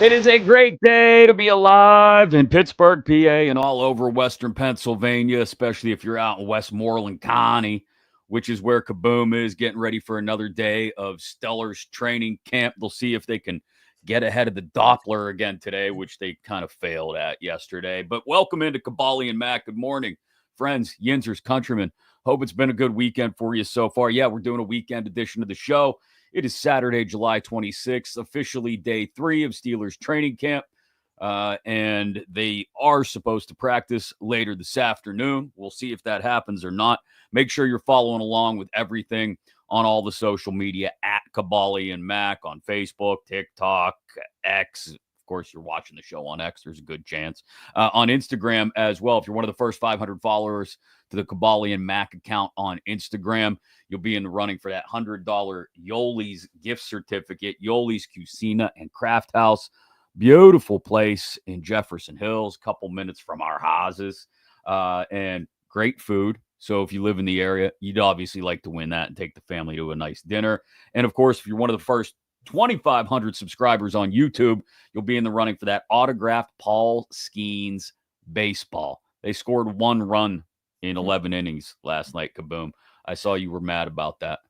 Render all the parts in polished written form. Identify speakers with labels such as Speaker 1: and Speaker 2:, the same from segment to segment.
Speaker 1: It is a great day to be alive in Pittsburgh, PA, and all over Western Pennsylvania, especially if you're out in Westmoreland County, which is where Kaboom is, getting ready for another day of Stellar's training camp. They'll see if they can get ahead of the Doppler again today, which they kind of failed at yesterday. But welcome into Kaboly+Mack. Good morning, friends, Yinzers, countrymen. Hope it's been a good weekend for you so far. Yeah, we're doing a weekend edition of the show. It is Saturday, July 26th, officially day 3 of Steelers training camp. And they are supposed to practice later this afternoon. We'll see if that happens or not. Make sure you're following along with everything on all the social media at Kaboly+Mack on Facebook, TikTok, X. Of course, you're watching the show on X. There's a good chance. On Instagram as well. If you're one of the first 500 followers to the Kaboly+Mack account on Instagram, you'll be in the running for that $100 Yoli's gift certificate. Yoli's Cucina and Craft House. Beautiful place in Jefferson Hills, a couple minutes from our houses, and great food. So if you live in the area, you'd obviously like to win that and take the family to a nice dinner. And of course, if you're one of the first 2,500 subscribers on YouTube, you'll be in the running for that autographed Paul Skeens baseball. They scored 1 run in 11 innings last night, Kaboom. I saw you were mad about that.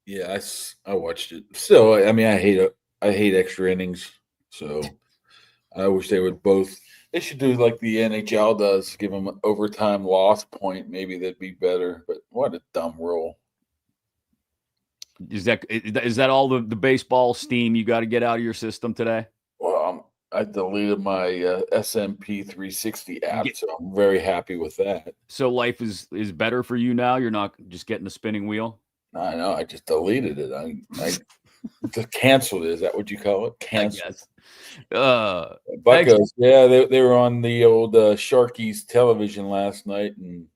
Speaker 2: Yeah, I watched it. So I mean, I hate extra innings. So I wish they would both. They should do like the NHL does, give them an overtime loss point. Maybe that'd be better. But what a dumb rule.
Speaker 1: Is that all the baseball steam you got to get out of your system today?
Speaker 2: Well, I deleted my SMP 360 app, so I'm very happy with that.
Speaker 1: So life is better for you now? You're not just getting a spinning wheel?
Speaker 2: I know. I just deleted it. I just canceled it. Is that what you call it? Canceled. Buckos. Yeah, they were on the old Sharkies television last night, and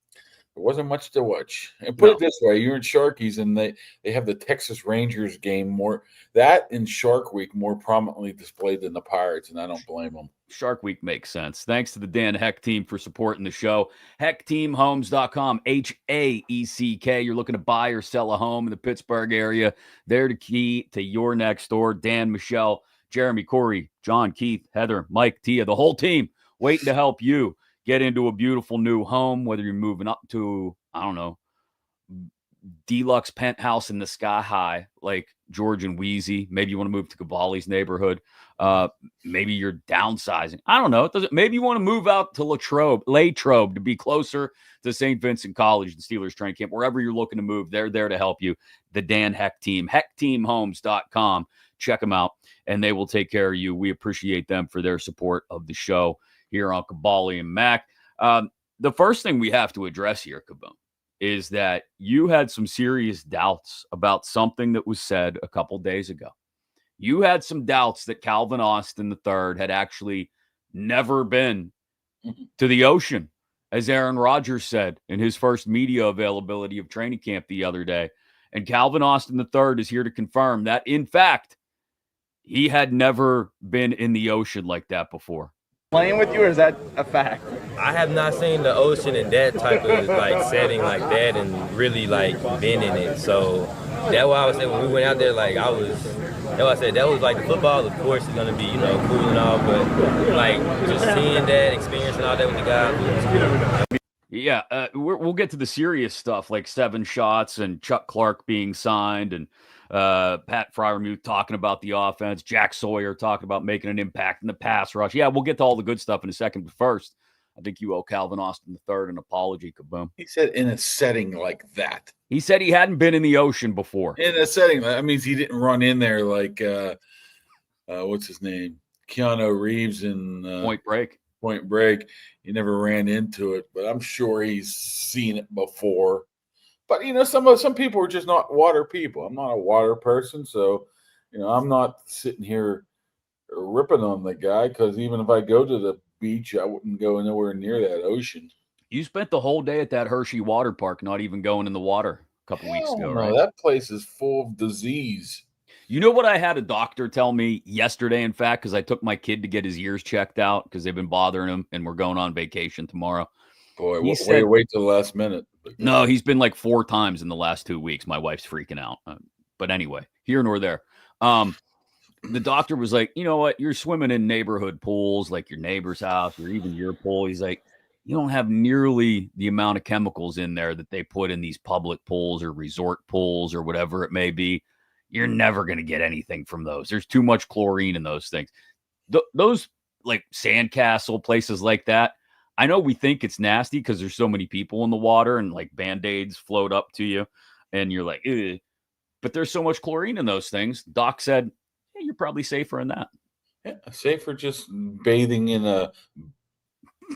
Speaker 2: there wasn't much to watch. And put it this way, you're in Sharkies, and they have the Texas Rangers game more that in Shark Week more prominently displayed than the Pirates, and I don't blame them.
Speaker 1: Shark Week makes sense. Thanks to the Dan Heck team for supporting the show. HeckTeamHomes.com, HAECK. You're looking to buy or sell a home in the Pittsburgh area. They're the key to your next door. Dan, Michelle, Jeremy, Corey, John, Keith, Heather, Mike, Tia, the whole team waiting to help you get into a beautiful new home, whether you're moving up to, I don't know, deluxe penthouse in the sky high, like George and Wheezy. Maybe you want to move to Kaboly's neighborhood. Maybe you're downsizing. I don't know. Maybe you want to move out to Latrobe to be closer to St. Vincent College, the Steelers training camp. Wherever you're looking to move, they're there to help you. The Dan Heck team, HeckTeamHomes.com. Check them out, and they will take care of you. We appreciate them for their support of the show here on Kaboly+Mack. The first thing we have to address here, Kaboom, is that you had some serious doubts about something that was said a couple days ago. You had some doubts that Calvin Austin III had actually never been to the ocean, as Aaron Rodgers said in his first media availability of training camp the other day. And Calvin Austin III is here to confirm that, in fact, he had never been in the ocean like that before.
Speaker 3: Playing with you, or is that a fact?
Speaker 4: I have not seen the ocean in that type of like setting like that and really like been in it. So that's why I was saying when we went out there, like that's why I said that was like the football, of course, is gonna be, you know, cool and all, but like just seeing that, experiencing all that with the guys was cool.
Speaker 1: Yeah, we'll get to the serious stuff like 7 shots and Chuck Clark being signed and Pat Freiermuth talking about the offense, Jack Sawyer talking about making an impact in the pass rush. Yeah, we'll get to all the good stuff in a second. But first, I think you owe Calvin Austin III an apology, Kaboom.
Speaker 2: He said in a setting like that.
Speaker 1: He said he hadn't been in the ocean before.
Speaker 2: In a setting, that means he didn't run in there like, what's his name? Keanu Reeves in
Speaker 1: Point Break.
Speaker 2: Point Break. He never ran into it, but I'm sure he's seen it before. But, you know, some people are just not water people. I'm not a water person, so, you know, I'm not sitting here ripping on the guy because even if I go to the beach, I wouldn't go nowhere near that ocean.
Speaker 1: You spent the whole day at that Hershey Water Park not even going in the water a couple weeks ago, right?
Speaker 2: That place is full of disease.
Speaker 1: You know what I had a doctor tell me yesterday, in fact, because I took my kid to get his ears checked out because they've been bothering him, and we're going on vacation tomorrow.
Speaker 2: Boy, wait till the last minute.
Speaker 1: No, he's been like 4 times in the last 2 weeks. My wife's freaking out. But anyway, here nor there. the doctor was like, you know what? You're swimming in neighborhood pools, like your neighbor's house or even your pool. He's like, you don't have nearly the amount of chemicals in there that they put in these public pools or resort pools or whatever it may be. You're never going to get anything from those. There's too much chlorine in those things. Those like sandcastle places like that. I know we think it's nasty because there's so many people in the water and like Band-Aids float up to you and you're like, ugh. But there's so much chlorine in those things. Doc said, hey, you're probably safer in that.
Speaker 2: Yeah, safer just bathing in a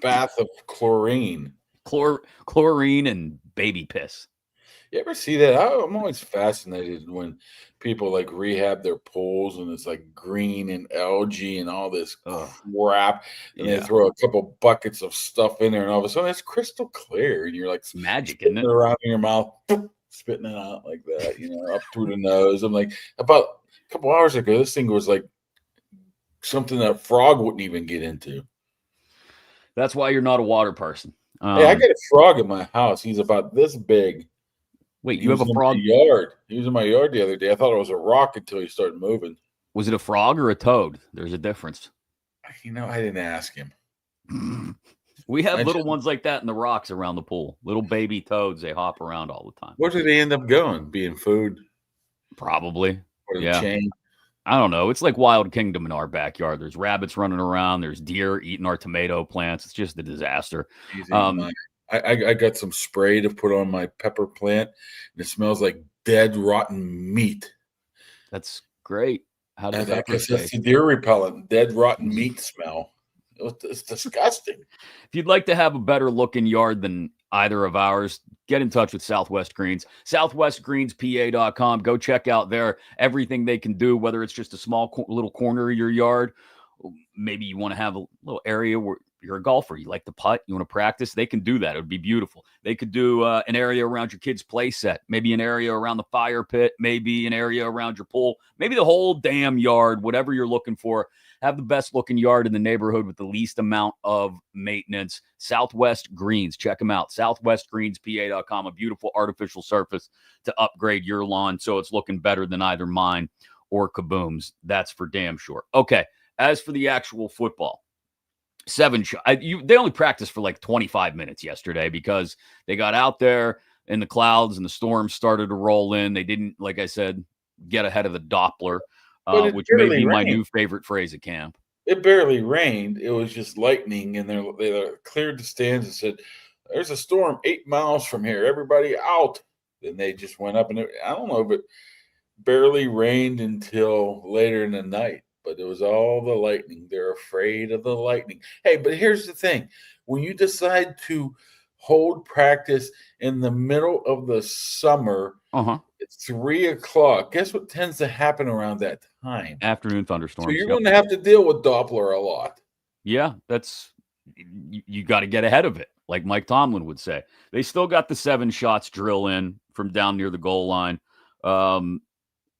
Speaker 2: bath of chlorine.
Speaker 1: Chlorine and baby piss.
Speaker 2: You ever see that? I'm always fascinated when people like rehab their pools and it's like green and algae and all this crap, and they throw a couple buckets of stuff in there, and all of a sudden it's crystal clear, and you're like,
Speaker 1: it's magic, isn't it?
Speaker 2: Around in your mouth, spitting it out like that, up through the nose. I'm like, about a couple hours ago, this thing was like something that a frog wouldn't even get into.
Speaker 1: That's why you're not a water person.
Speaker 2: Hey, I got a frog in my house. He's about this big.
Speaker 1: Wait, you have a frog?
Speaker 2: Yard. He was in my yard the other day. I thought it was a rock until he started moving.
Speaker 1: Was it a frog or a toad? There's a difference.
Speaker 2: I didn't ask him.
Speaker 1: We have little ones like that in the rocks around the pool. Little baby toads. They hop around all the time.
Speaker 2: Where do they end up going? Being food?
Speaker 1: Probably.
Speaker 2: Yeah. Chain?
Speaker 1: I don't know. It's like Wild Kingdom in our backyard. There's rabbits running around. There's deer eating our tomato plants. It's just a disaster.
Speaker 2: I got some spray to put on my pepper plant, and it smells like dead, rotten meat.
Speaker 1: That's great. How does that
Speaker 2: taste? It's the deer repellent, dead, rotten meat smell. It's disgusting.
Speaker 1: If you'd like to have a better looking yard than either of ours, get in touch with Southwest Greens. SouthwestGreensPA.com. Go check out there everything they can do, whether it's just a small little corner of your yard. Maybe you want to have a little area where you're a golfer, you like to putt, you want to practice, they can do that. It would be beautiful. They could do an area around your kid's play set, maybe an area around the fire pit, maybe an area around your pool, maybe the whole damn yard, whatever you're looking for. Have the best looking yard in the neighborhood with the least amount of maintenance. Southwest Greens, check them out. SouthwestGreensPA.com, a beautiful artificial surface to upgrade your lawn so it's looking better than either mine or Kaboom's. That's for damn sure. Okay, as for the actual football, 7 shots. They only practiced for like 25 minutes yesterday because they got out there and the clouds and the storms started to roll in. They didn't, like I said, get ahead of the Doppler, which may be my new favorite phrase at camp.
Speaker 2: It barely rained. It was just lightning, and they cleared the stands and said, there's a storm 8 miles from here. Everybody out. Then they just went up, and I don't know if it barely rained until later in the night. But it was all the lightning. They're afraid of the lightning. Hey, but here's the thing. When you decide to hold practice in the middle of the summer, it's 3 o'clock. Guess what tends to happen around that time?
Speaker 1: Afternoon thunderstorms.
Speaker 2: So you're going to have to deal with Doppler a lot.
Speaker 1: Yeah, you got to get ahead of it, like Mike Tomlin would say. They still got the 7 shots drill in from down near the goal line.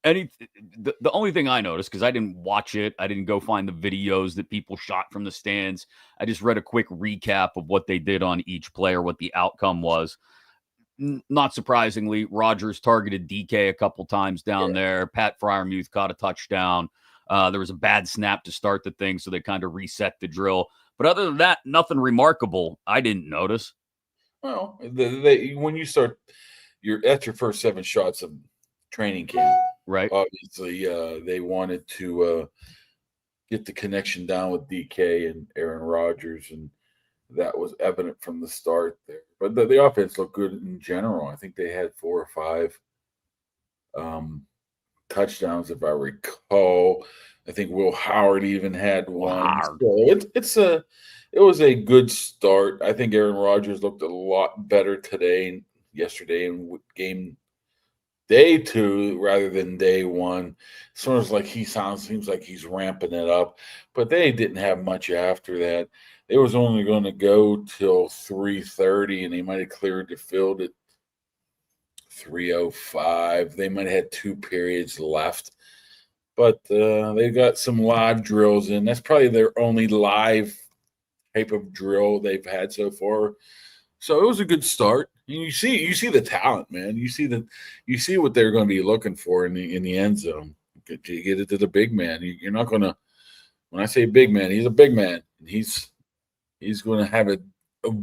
Speaker 1: The only thing I noticed, because I didn't watch it, I didn't go find the videos that people shot from the stands. I just read a quick recap of what they did on each player, what the outcome was. Not surprisingly, Rodgers targeted DK a couple times down there. Pat Freiermuth caught a touchdown. There was a bad snap to start the thing, so they kind of reset the drill. But other than that, nothing remarkable I didn't notice.
Speaker 2: Well, when you start, that's your first 7 shots of training camp.
Speaker 1: Right.
Speaker 2: Obviously, they wanted to get the connection down with DK and Aaron Rodgers, and that was evident from the start there. But the offense looked good in general. I think they had 4 or 5 touchdowns, if I recall. I think Will Howard even had one.
Speaker 1: Wow.
Speaker 2: So it was a good start. I think Aaron Rodgers looked a lot better yesterday in game day 2 rather than day 1. Sort of like seems like he's ramping it up, but they didn't have much after that. It was only going to go till 3:30, and they might have cleared the field at 3:05. They might have had 2 periods left, but they got some live drills in. That's probably their only live type of drill they've had so far. So it was a good start. And you see the talent, man. You see what they're going to be looking for in the end zone. get it to the big man. You're not going to. When I say big man, he's a big man. He's going to have a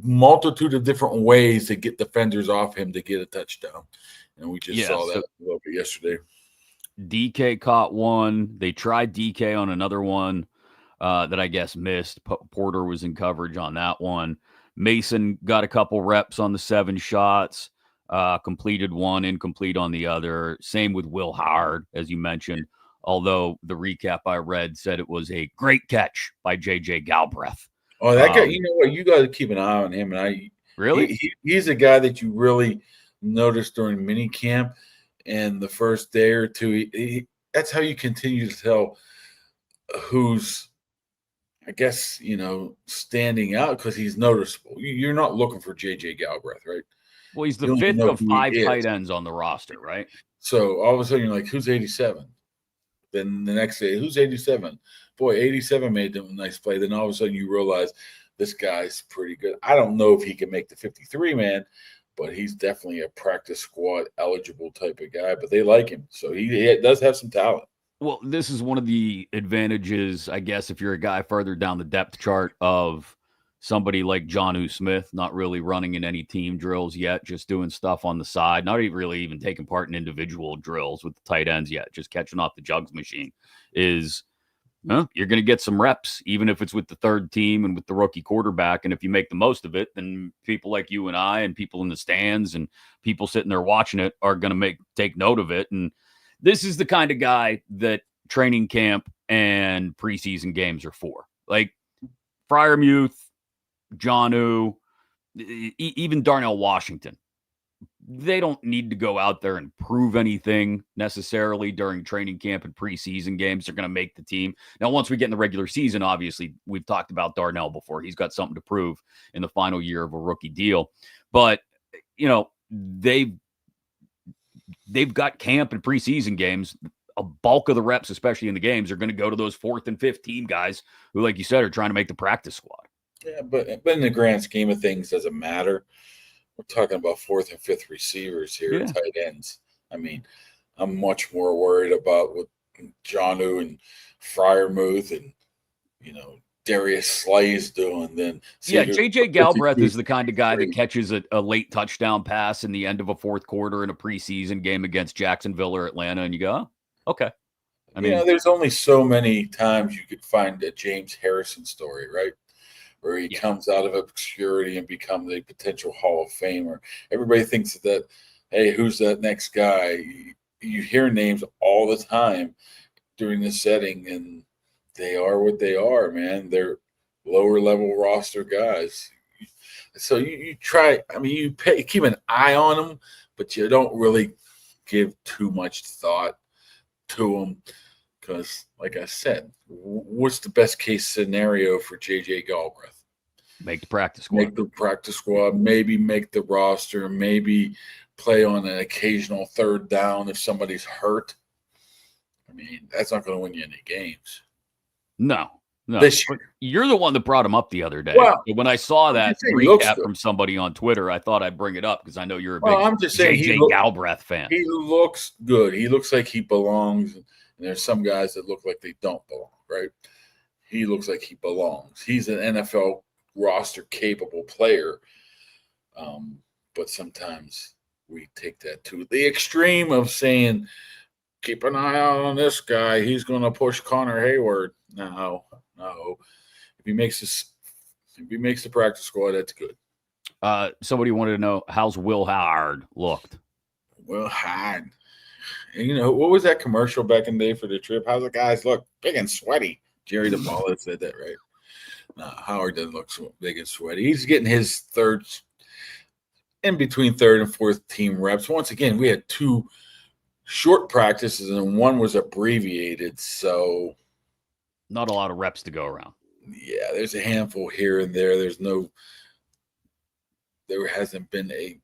Speaker 2: multitude of different ways to get defenders off him to get a touchdown, and we just saw that a little bit yesterday.
Speaker 1: DK caught one. They tried DK on another one that I guess missed. Porter was in coverage on that one. Mason got a couple reps on the 7 shots, completed one, incomplete on the other. Same with Will Howard, as you mentioned, although the recap I read said it was a great catch by J.J. Galbraith.
Speaker 2: Oh, that guy, you know what? You got to keep an eye on him. And he's a guy that you really noticed during mini camp and the first day or two. That's how you continue to tell who's, I guess, standing out, because he's noticeable. You're not looking for J.J. Galbraith, right?
Speaker 1: Well, he's the 5th of 5 tight ends on the roster, right?
Speaker 2: So all of a sudden you're like, who's 87? Then the next day, who's 87? Boy, 87 made a nice play. Then all of a sudden you realize this guy's pretty good. I don't know if he can make the 53 man, but he's definitely a practice squad eligible type of guy. But they like him, so he does have some talent.
Speaker 1: Well, this is one of the advantages, I guess, if you're a guy further down the depth chart of somebody like Jonnu Smith, not really running in any team drills yet, just doing stuff on the side, not even taking part in individual drills with the tight ends yet, just catching off the jugs machine, is you're going to get some reps, even if it's with the third team and with the rookie quarterback. And if you make the most of it, then people like you and I and people in the stands and people sitting there watching it are going to take note of it. And this is the kind of guy that training camp and preseason games are for. Like Freiermuth, Jonnu, even Darnell Washington. They don't need to go out there and prove anything necessarily during training camp and preseason games. They're going to make the team. Now, once we get in the regular season, obviously, we've talked about Darnell before. He's got something to prove in the final year of a rookie deal. But, they've got camp and preseason games. A bulk of the reps, especially in the games, are going to go to those 4th and 5th team guys who, like you said, are trying to make the practice squad.
Speaker 2: Yeah, but in the grand scheme of things, doesn't matter. We're talking about 4th and 5th receivers here, tight ends. I mean, I'm much more worried about what Jonnu and Freiermuth and, Darius Slay's doing than
Speaker 1: J.J. Galbraith is the kind of guy that catches a late touchdown pass in the end of a 4th quarter in a preseason game against Jacksonville or Atlanta, and you go, oh, okay. I mean,
Speaker 2: there's only so many times you could find a James Harrison story, right? Where he comes out of obscurity and becomes a potential Hall of Famer. Everybody thinks that, hey, who's that next guy? You hear names all the time during this setting, and they are what they are, man. They're lower level roster guys. So you try, you keep an eye on them, but you don't really give too much thought to them. Because, like I said, what's the best case scenario for J.J. Galbraith?
Speaker 1: Make the practice squad.
Speaker 2: Maybe make the roster. Maybe play on an occasional third down if somebody's hurt. That's not going to win you any games.
Speaker 1: No.
Speaker 2: This year.
Speaker 1: You're the one that brought him up the other day.
Speaker 2: Well,
Speaker 1: when I saw that recap from somebody on Twitter, I thought I'd bring it up because I know you're a big J.J. Galbraith fan.
Speaker 2: He looks good. He looks like he belongs. And there's some guys that look like they don't belong, right? He looks like he belongs. He's an NFL roster capable player. But sometimes we take that to the extreme of saying, keep an eye out on this guy. He's going to push Connor Hayward. No. If he makes the practice squad, that's good.
Speaker 1: Somebody wanted to know, how's Will Howard looked?
Speaker 2: Will Howard. What was that commercial back in the day for the trip? How's the guys look? Big and sweaty. Jerry DePaula said that, right? No, Howard doesn't look so big and sweaty. He's getting his in between 3rd and 4th team reps. Once again, we had 2 short practices and one was abbreviated, so
Speaker 1: not a lot of reps to go around.
Speaker 2: Yeah, there's a handful here and there. There hasn't been a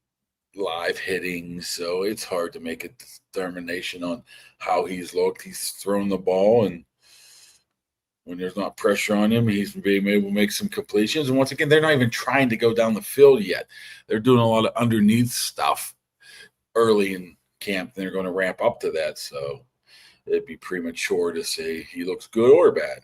Speaker 2: live hitting, so it's hard to make a determination on how he's looked. He's thrown the ball, and when there's not pressure on him, he's being able to make some completions. And once again, they're not even trying to go down the field yet. They're doing a lot of underneath stuff early in camp. They're going to ramp up to that. So it'd be premature to say he looks good or bad.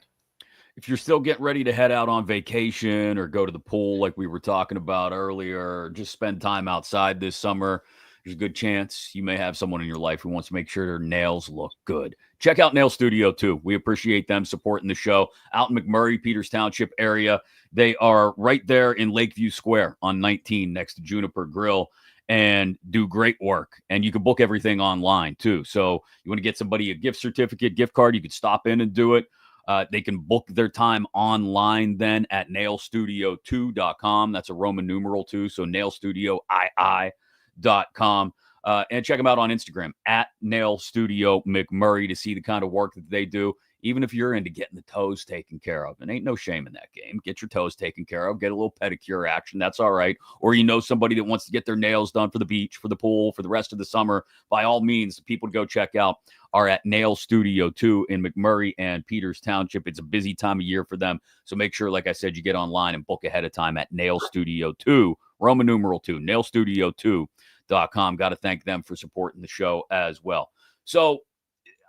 Speaker 1: If you're still getting ready to head out on vacation or go to the pool like we were talking about earlier, or just spend time outside this summer, there's a good chance you may have someone in your life who wants to make sure their nails look good. Check out Nail Studio too. We appreciate them supporting the show out in McMurray, Peters Township area. They are right there in Lakeview Square on 19 next to Juniper Grill and do great work. And you can book everything online too. So you want to get somebody a gift certificate, gift card, you could stop in and do it. They can book their time online then at nailstudio2.com. That's a Roman numeral 2. So nailstudioi.com. And check them out on Instagram at Nail Studio McMurray to see the kind of work that they do. Even if you're into getting the toes taken care of, and ain't no shame in that game. Get your toes taken care of. Get a little pedicure action. That's all right. Or you know somebody that wants to get their nails done for the beach, for the pool, for the rest of the summer. By all means, the people to go check out are at Nail Studio 2 in McMurray and Peters Township. It's a busy time of year for them. So make sure, like I said, you get online and book ahead of time at Nail Studio 2, Roman numeral 2, nailstudio2.com. Got to thank them for supporting the show as well. So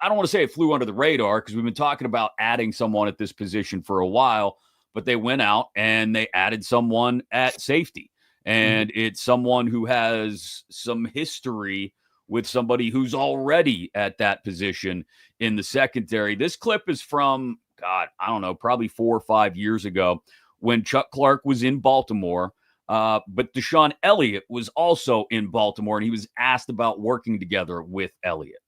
Speaker 1: I don't want to say it flew under the radar because we've been talking about adding someone at this position for a while, but they went out and they added someone at safety. And it's someone who has some history with somebody who's already at that position in the secondary. This clip is from, God, I don't know, probably 4 or 5 years ago when Chuck Clark was in Baltimore. But Deshaun Elliott was also in Baltimore, and he was asked about working together with Elliott.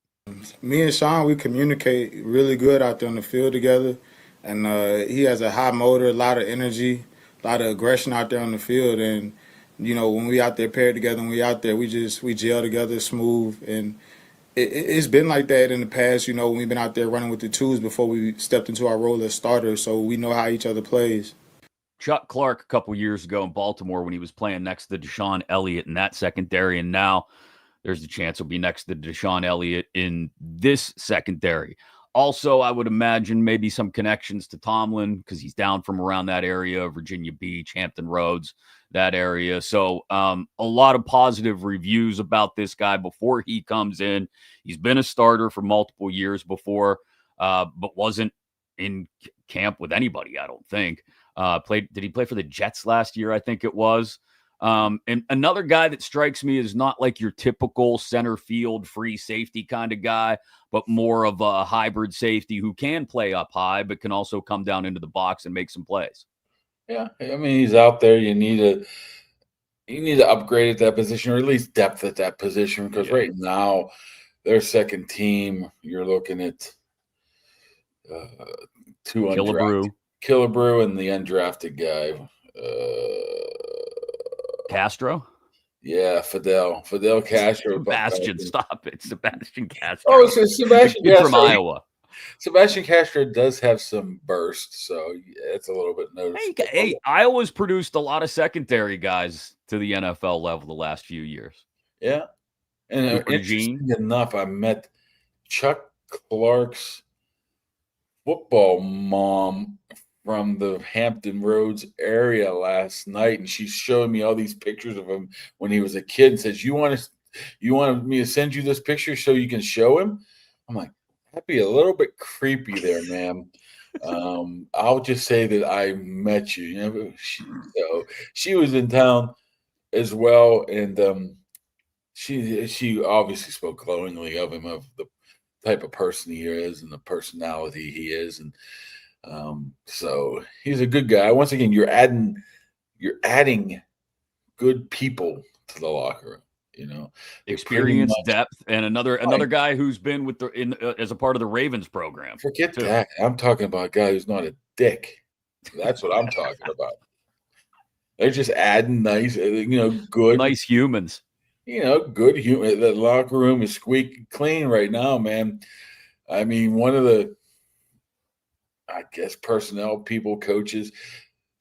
Speaker 5: Me and Sean, we communicate really good out there on the field together. And he has a high motor, a lot of energy, a lot of aggression out there on the field. And, you know, when we out there paired together and we out there, we gel together smooth. And it's been like that in the past, you know, when we've been out there running with the twos before we stepped into our role as starters. So we know how each other plays.
Speaker 1: Chuck Clark a couple years ago in Baltimore when he was playing next to Deshaun Elliott in that secondary, and now there's the chance he'll be next to Deshaun Elliott in this secondary. Also, I would imagine maybe some connections to Tomlin because he's down from around that area, Virginia Beach, Hampton Roads, that area. So a lot of positive reviews about this guy before he comes in. He's been a starter for multiple years before, but wasn't in camp with anybody, I don't think. Did he play for the Jets last year? I think it was. And another guy that strikes me is not like your typical center field free safety kind of guy, but more of a hybrid safety who can play up high, but can also come down into the box and make some plays.
Speaker 2: Yeah, I mean, he's out there. You need to upgrade at that position, or at least depth at that position, because right now their second team, you're looking at two undrafted, Killebrew and the undrafted guy.
Speaker 1: Castro?
Speaker 2: Yeah, Fidel Castro.
Speaker 1: Sebastian, stop it. Sebastian Castro.
Speaker 2: Oh, so Sebastian Castro.
Speaker 1: From Iowa.
Speaker 2: Sebastian Castro does have some burst, so it's a little bit noticeable.
Speaker 1: Hey, Iowa's produced a lot of secondary guys to the NFL level the last few years.
Speaker 2: Yeah. And interesting enough, I met Chuck Clark's football mom from the Hampton Roads area last night, and she's showing me all these pictures of him when he was a kid and says, you want me to send you this picture so you can show him? I'm like, that'd be a little bit creepy there, ma'am. I'll just say that I met you. You know, she was in town as well, and she obviously spoke glowingly of him, of the type of person he is and the personality he is, and so he's a good guy. Once again, you're adding good people to the locker room. You know,
Speaker 1: experience, depth, and another guy who's been with as a part of the Ravens program.
Speaker 2: Forget that. I'm talking about a guy who's not a dick. That's what I'm talking about. They're just adding nice, good,
Speaker 1: nice humans.
Speaker 2: Good human. The locker room is squeaky clean right now, man. I mean, one of the, I guess, personnel people, coaches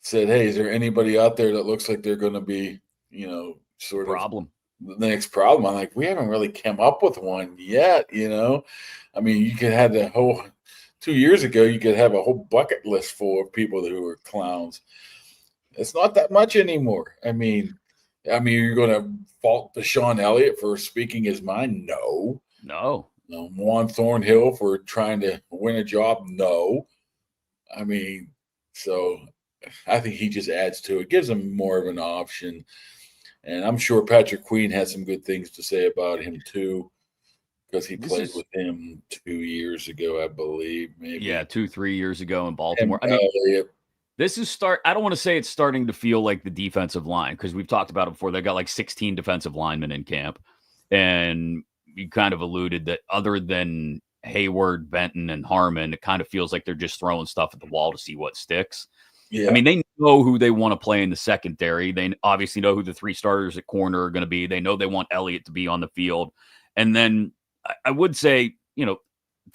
Speaker 2: said, "Hey, is there anybody out there that looks like they're going to be, sort of
Speaker 1: problem?"
Speaker 2: The next problem. I'm like, we haven't really come up with one yet, I mean, you could have 2 years ago, you could have a whole bucket list full of people who were clowns. It's not that much anymore. I mean, you're going to fault Deshaun Elliott for speaking his mind? No. Juan Thornhill for trying to win a job? No. I mean, so I think he just adds to it, gives him more of an option. And I'm sure Patrick Queen has some good things to say about him too, because he played with him 2 years ago, I believe. Maybe.
Speaker 1: Yeah, 2-3 years ago in Baltimore. I mean, this is I don't want to say it's starting to feel like the defensive line, because we've talked about it before. They got like 16 defensive linemen in camp. And you kind of alluded that other than Hayward, Benton, and Harmon, it kind of feels like they're just throwing stuff at the wall to see what sticks. Yeah. I mean, they know who they want to play in the secondary. They obviously know who the 3 starters at corner are going to be. They know they want Elliott to be on the field. And then I would say,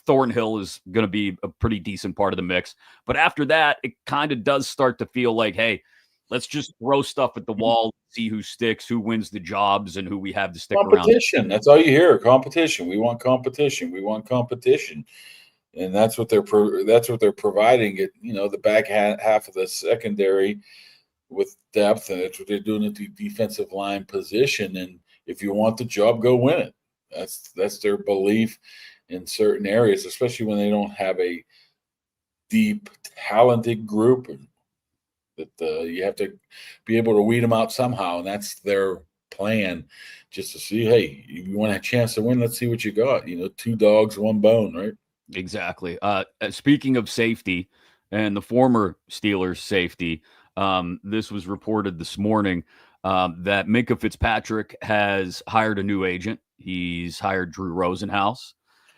Speaker 1: Thornhill is going to be a pretty decent part of the mix. But after that, it kind of does start to feel like, hey, let's just throw stuff at the wall, see who sticks, who wins the jobs, and who we have to stick around.
Speaker 2: Competition. That's all you hear. Competition. We want competition. We want competition. And that's what they're providing. It, the back half of the secondary with depth, and that's what they're doing at the defensive line position. And if you want the job, go win it. That's their belief in certain areas, especially when they don't have a deep, talented group. That you have to be able to weed them out somehow, and that's their plan, just to see, hey, you want a chance to win, let's see what you got. 2 dogs, 1 bone, right?
Speaker 1: Exactly. Speaking of safety and the former Steelers safety, this was reported this morning that Minkah Fitzpatrick has hired a new agent. He's hired Drew Rosenhaus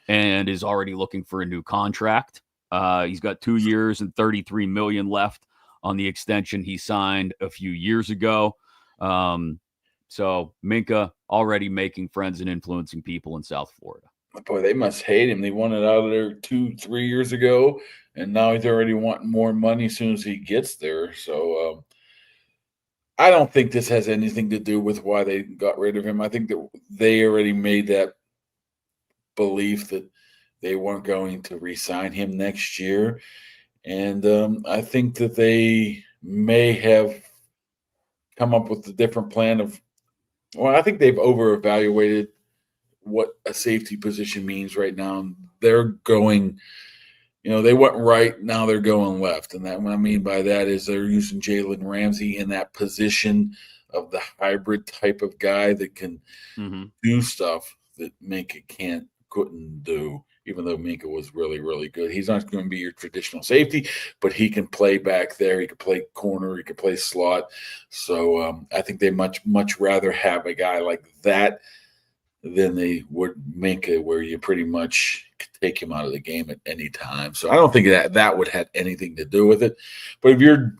Speaker 1: and is already looking for a new contract. He's got 2 years and $33 million left on the extension he signed a few years ago. So Minkah already making friends and influencing people in South Florida.
Speaker 2: Boy, they must hate him. They wanted out of there 2-3 years ago, and now he's already wanting more money as soon as he gets there. So I don't think this has anything to do with why they got rid of him. I think that they already made that belief that they weren't going to re-sign him next year. And I think that they may have come up with a different plan I think they've over-evaluated what a safety position means right now. They're going, they went right, now they're going left. And that what I mean by that is they're using Jalen Ramsey in that position of the hybrid type of guy that can do stuff that Minkah couldn't do. Even though Minkah was really, really good. He's not going to be your traditional safety, but he can play back there. He can play corner. He can play slot. So I think they much, much rather have a guy like that than they would Minkah, where you pretty much take him out of the game at any time. So I don't think that would have anything to do with it. But if you're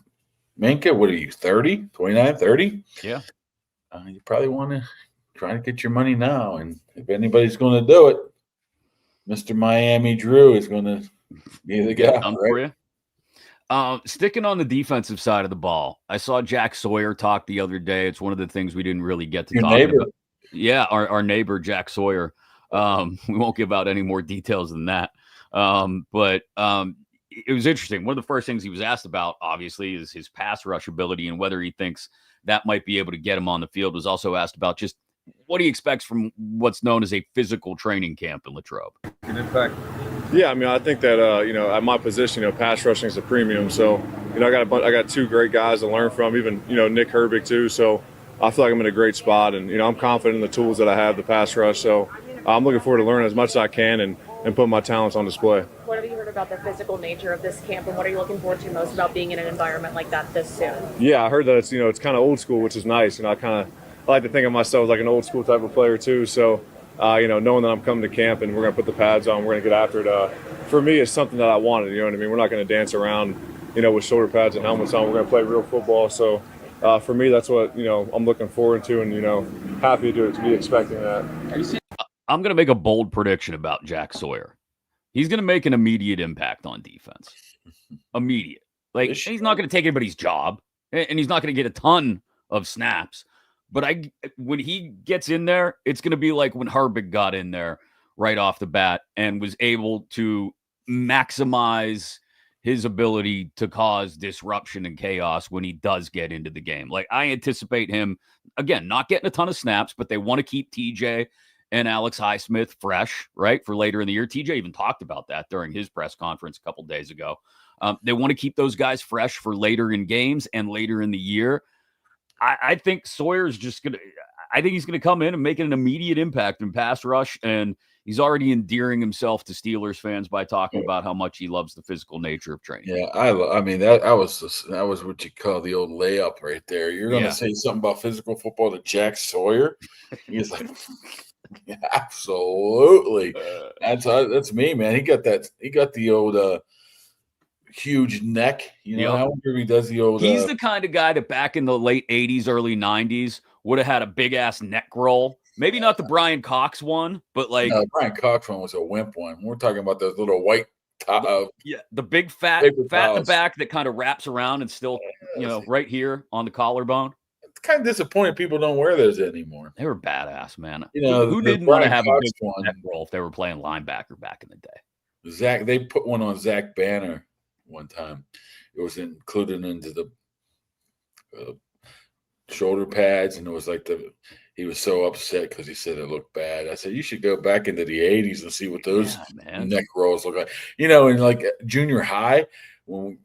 Speaker 2: Minkah, what are you, 30, 29, 30?
Speaker 1: Yeah.
Speaker 2: You probably want to try to get your money now. And if anybody's going to do it, Mr. Miami Drew is going to be the guy.
Speaker 1: Right? Sticking on the defensive side of the ball, I saw Jack Sawyer talk the other day. It's one of the things we didn't really get to talk about. Yeah, our neighbor, Jack Sawyer. We won't give out any more details than that. But it was interesting. One of the first things he was asked about, obviously, is his pass rush ability and whether he thinks that might be able to get him on the field. Was also asked about just what he expects from what's known as a physical training camp in Latrobe.
Speaker 6: In fact, yeah, I mean, I think that at my position, pass rushing is a premium. So, I got 2 great guys to learn from, even Nick Herbig too. So, I feel like I'm in a great spot, and I'm confident in the tools that I have to pass rush. So, I'm looking forward to learning as much as I can and put my talents on display.
Speaker 7: What have you heard about the physical nature of this camp, and what are you looking forward to most about being in an environment like that this soon? Yeah,
Speaker 6: I heard that it's it's kind of old school, which is nice. I like to think of myself as like an old school type of player too. So, knowing that I'm coming to camp and we're going to put the pads on, we're going to get after it. For me, it's something that I wanted. You know what I mean? We're not going to dance around, with shoulder pads and helmets on. We're going to play real football. So, for me, that's what I'm looking forward to, and happy to be expecting that.
Speaker 1: I'm going to make a bold prediction about Jack Sawyer. He's going to make an immediate impact on defense. Immediate. Like, he's not going to take anybody's job, and he's not going to get a ton of snaps. But when he gets in there, it's going to be like when Herbig got in there right off the bat and was able to maximize his ability to cause disruption and chaos when he does get into the game. Like, I anticipate him, again, not getting a ton of snaps, but they want to keep TJ and Alex Highsmith fresh, right, for later in the year. TJ even talked about that during his press conference a couple days ago. They want to keep those guys fresh for later in games and later in the year. I think Sawyer's just going to – I think he's going to come in and make an immediate impact in pass rush, and he's already endearing himself to Steelers fans by talking about how much he loves the physical nature of training.
Speaker 2: Yeah, I mean that was what you call the old layup right there. You're going to say something about physical football to Jack Sawyer. He's like, absolutely. That's me, man. He got the old huge neck. You know, I wonder if he does the old.
Speaker 1: He's the kind of guy that back in the late '80s, early '90s would have had a big ass neck roll. Maybe not the Brian Cox one, but like
Speaker 2: no, Brian Cox one was a wimp one. We're talking about those little white top.
Speaker 1: The big fat in the back that kind of wraps around and still, right here on the collarbone.
Speaker 2: It's kind of disappointing people don't wear those anymore.
Speaker 1: They were badass, man.
Speaker 2: Who
Speaker 1: didn't want to have a big neck roll if they were playing linebacker back in the day?
Speaker 2: They put one on Zach Banner one time. It was included into the shoulder pads, and it was like he was so upset because he said it looked bad. I said, you should go back into the 80s and see what those neck rolls look like. In like junior high, when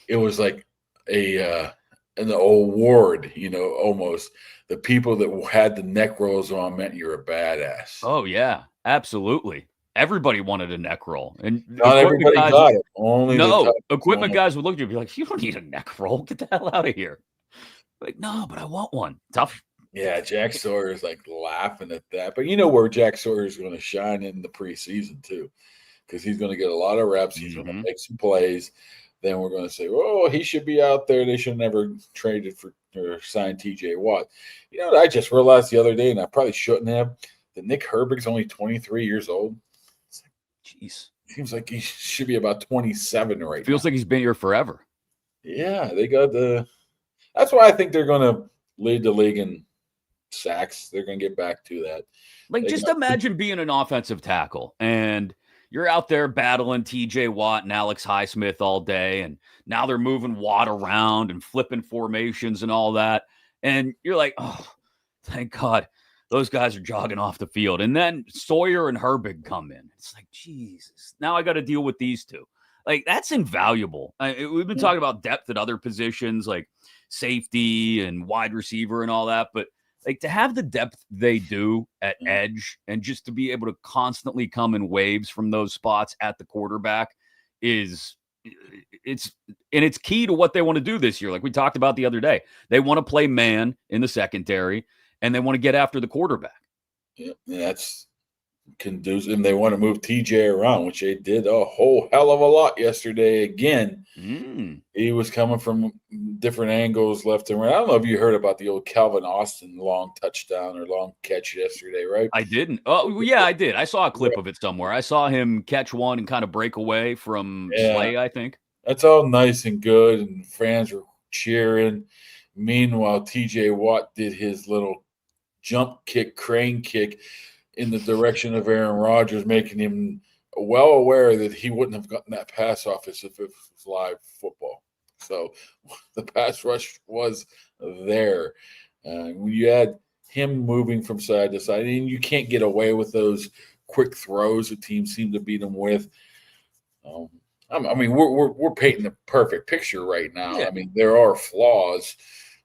Speaker 2: it was like an award, almost. The people that had the neck rolls on meant you're a badass.
Speaker 1: Oh, yeah, absolutely. Everybody wanted a neck roll. And
Speaker 2: not everybody got it. Only
Speaker 1: equipment guys would look at you and be like, you don't need a neck roll. Get the hell out of here. Like, no, but I want one. Tough.
Speaker 2: Yeah, Jack Sawyer is like laughing at that. But you know where Jack Sawyer is going to shine in the preseason too, because he's going to get a lot of reps. He's going to make some plays. Then we're going to say, oh, he should be out there. They should have never traded for or signed TJ Watt. You know what I just realized the other day, and I probably shouldn't have, that Nick Herbig's only 23 years old.
Speaker 1: Jeez.
Speaker 2: Seems like he should be about 27 right now.
Speaker 1: Feels like he's been here forever.
Speaker 2: Yeah, they got that's why I think they're going to lead the league in sacks. They're going to get back to that.
Speaker 1: Like, just imagine being an offensive tackle and you're out there battling TJ Watt and Alex Highsmith all day, and now they're moving Watt around and flipping formations and all that. And you're like, oh, thank God those guys are jogging off the field. And then Sawyer and Herbig come in. It's like, Jesus, now I got to deal with these two. Like, that's invaluable. We've been talking about depth at other positions like safety and wide receiver and all that, but like to have the depth they do at edge and just to be able to constantly come in waves from those spots at the quarterback it's key to what they want to do this year. Like we talked about the other day, they want to play man in the secondary and they want to get after the quarterback.
Speaker 2: Yeah, that's conducive. And they want to move TJ around, which they did a whole hell of a lot yesterday. Again, he was coming from different angles left and right. I don't know if you heard about the old Calvin Austin long touchdown or long catch yesterday, right?
Speaker 1: I didn't. Oh, yeah, I did. I saw a clip of it somewhere. I saw him catch one and kind of break away from Slay, I think.
Speaker 2: That's all nice and good, and fans were cheering. Meanwhile, TJ Watt did his little jump kick, crane kick in the direction of Aaron Rodgers, making him well aware that he wouldn't have gotten that pass off if it was live football. So the pass rush was there. When you add him moving from side to side, and you can't get away with those quick throws that teams seem to beat them with. I mean, we're painting the perfect picture right now. Yeah. I mean, there are flaws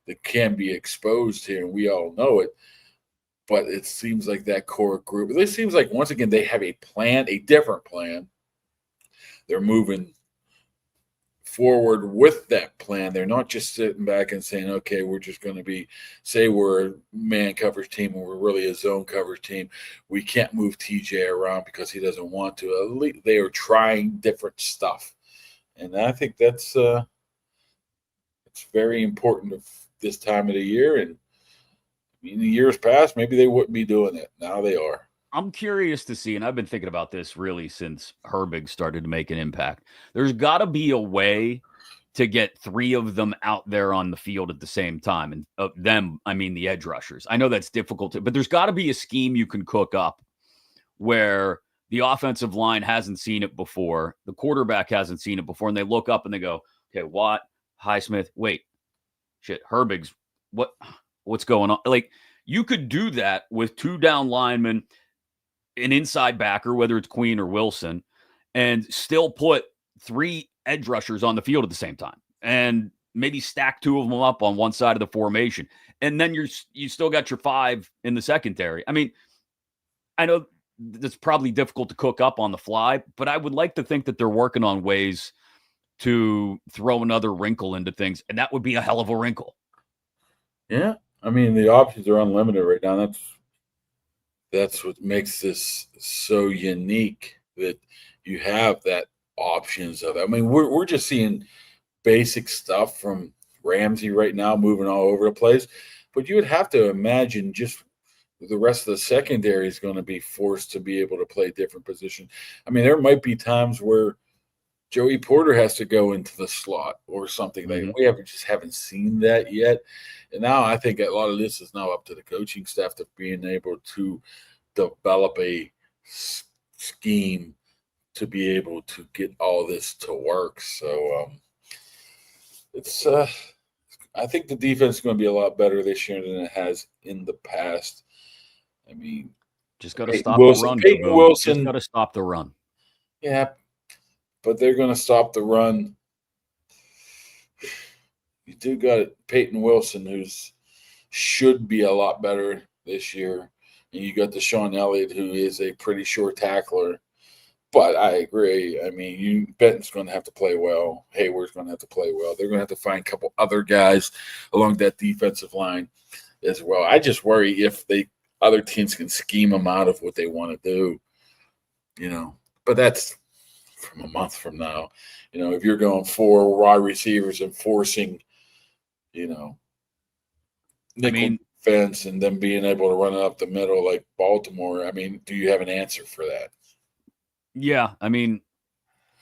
Speaker 2: that can be exposed here, and we all know it. But it seems like that core group, it seems like once again they have a plan, a different plan. They're moving forward with that plan. They're not just sitting back and saying, okay, we're just going to say we're a man coverage team and we're really a zone coverage team. We can't move TJ around because he doesn't want to. At least they are trying different stuff. And I think that's it's very important this time of the year. And in the years past, maybe they wouldn't be doing it. Now they are.
Speaker 1: I'm curious to see, and I've been thinking about this really since Herbig started to make an impact. There's got to be a way to get three of them out there on the field at the same time. And them, I mean the edge rushers. I know that's difficult, but there's got to be a scheme you can cook up where the offensive line hasn't seen it before, the quarterback hasn't seen it before, and they look up and they go, okay, Watt, Highsmith, wait, shit, Herbig's, what's going on? Like, you could do that with two down linemen. an inside backer, whether it's Queen or Wilson, and still put 3 edge rushers on the field at the same time, and maybe stack 2 of them up on one side of the formation, and then you still got your 5 in the secondary. I mean, I know that's probably difficult to cook up on the fly, but I would like to think that they're working on ways to throw another wrinkle into things, and that would be a hell of a wrinkle.
Speaker 2: Yeah, I mean, the options are unlimited right now. That's what makes this so unique, that you have that options of. I mean, we're just seeing basic stuff from Ramsey right now, moving all over the place. But you would have to imagine just the rest of the secondary is going to be forced to be able to play different positions. I mean, there might be times where Joey Porter has to go into the slot or something.
Speaker 1: Mm-hmm.
Speaker 2: Like we haven't seen that yet. And now I think a lot of this is now up to the coaching staff to being able to develop a scheme to be able to get all this to work. So it's I think the defense is going to be a lot better this year than it has in the past. I mean,
Speaker 1: just got to stop the run.
Speaker 2: Peyton Wilson,
Speaker 1: just got to stop the run.
Speaker 2: Yeah, but they're going to stop the run. You do got Peyton Wilson, who's should be a lot better this year. And you got Deshaun Elliott, who is a pretty sure tackler. But I agree. I mean, Benton's going to have to play well. Hayward's going to have to play well. They're going to have to find a couple other guys along that defensive line as well. I just worry if other teams can scheme them out of what they want to do, But that's from a month from now. If you're going 4 wide receivers and forcing, nickel defense and then being able to run it up the middle like Baltimore, I mean, do you have an answer for that?
Speaker 1: Yeah, I mean,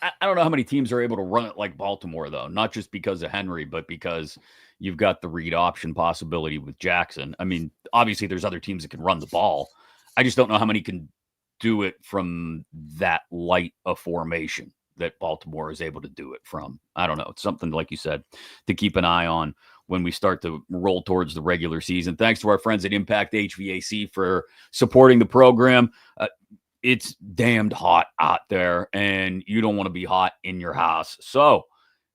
Speaker 1: I don't know how many teams are able to run it like Baltimore, though. Not just because of Henry, but because you've got the read option possibility with Jackson. I mean, obviously there's other teams that can run the ball. I just don't know how many can do it from that light a formation that Baltimore is able to do it from. I don't know. It's something, like you said, to keep an eye on when we start to roll towards the regular season. Thanks to our friends at Impact HVAC for supporting the program. It's damned hot out there, and you don't want to be hot in your house. So